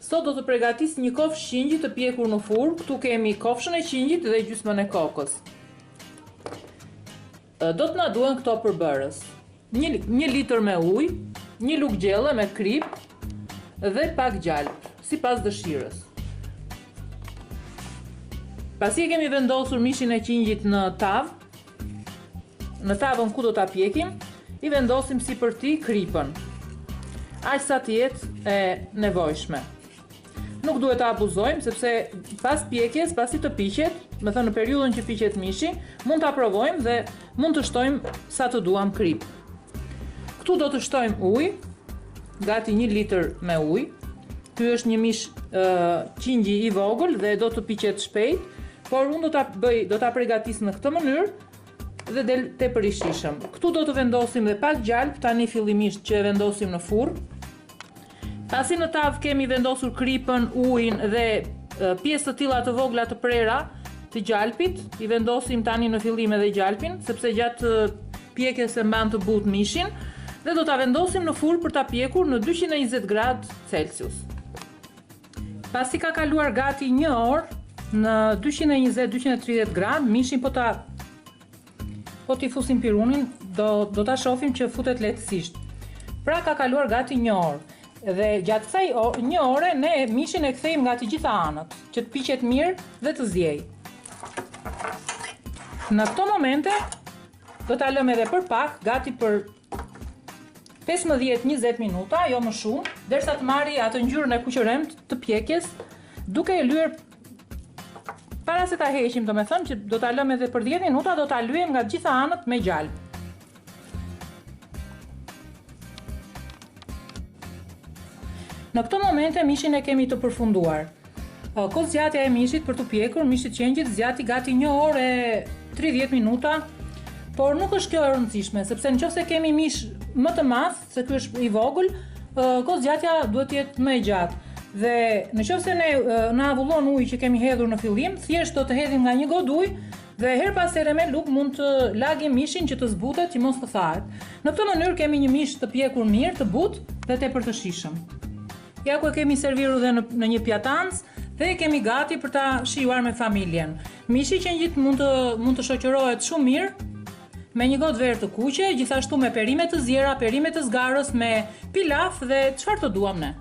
Sot do të përgatis një kofshë qingji të pjekur në furrë. Këtu kemi kofshën e qingjit dhe gjysmën e kokës. Do të na duhen këto përbërës: 1 litër me ujë, 1 lugë gjelle me krip dhe pak gjalp, sipas dëshirës. Pasi e kemi vendosur mishin e qingjit në tavë, në tavën ku do ta pjekim, i vendosim sipërti kripën, aq sa të jetë e nevojshme. Nuk duhet ta abuzojmë, sepse pas pjekjes, pasi të piqet, me thënë në periudhën që piqet mishi, mund ta provojmë dhe mund të shtojmë sa të duam krip. Këtu do të shtojmë ujë, gati 1 litër me ujë. Ky është një mish qingji i vogël dhe do të piqet shpejt, por unë do ta përgatis në këtë mënyrë dhe del tepër i shijshëm. Këtu do të vendosim dhe pak gjalp, tani fillimisht që e vendosim në furrë. Pasi në tavë kemi vendosur kripën, ujin dhe pjesë të tilla të vogla të prera të gjalpit, i vendosim tani në fillim edhe gjalpin, sepse gjatë pjekjes e mban të butë mishin, dhe do ta vendosim në furrë për ta pjekur në 220 gradë Celsius. Pasi ka kaluar gati 1 orë në 220-230 gradë, mishin po t'i fusim pirunin, do ta shohim që futet lehtësisht. Pra ka kaluar gati 1 orë. Dhe gjatë kësaj 1 ore ne mishin e kthejmë nga të gjitha anët, që të piqet mirë dhe të zjej. Në këto momente do ta lëmë edhe për pak, gati për 15-20 minuta, jo më shumë, derisa të marrë atë ngjyrën e kuqëremt të pjekjes, duke e lyer para se ta heqim, domethënë që do ta lëmë edhe për 10 minuta, do ta lyejmë nga të gjitha anët me gjalp. Në këto momente mishin e kemi të përfunduar. Kohë zgjatja e mishit për të pjekur, mishit qengjit zgjati gati 1 orë e 30 minuta, por nuk është kjo e rëndësishme, sepse nëse kemi mish më të madh, se ky është i vogël, kohë zgjatja duhet të jetë më e gjatë. Dhe nëse ne na avullon uji që kemi hedhur në fillim, thjesht do të hedhim nga një gotë ujë dhe her pas here me luk mund të lagim mishin që të zbutet, që mos të thahet. Në këtë mënyrë kemi një mish të pjekur mirë, të butë dhe tepër të shijshëm. Ja ku e kemi serviru dhe në një pjatancë dhe e kemi gati për ta shijuar me familjen. Mishi qengjit mund të shoqërohet shumë mirë me një gotë verë të kuqe, gjithashtu me perime të zjera, perime të zgarës, me pilaf dhe çfarë të duam ne.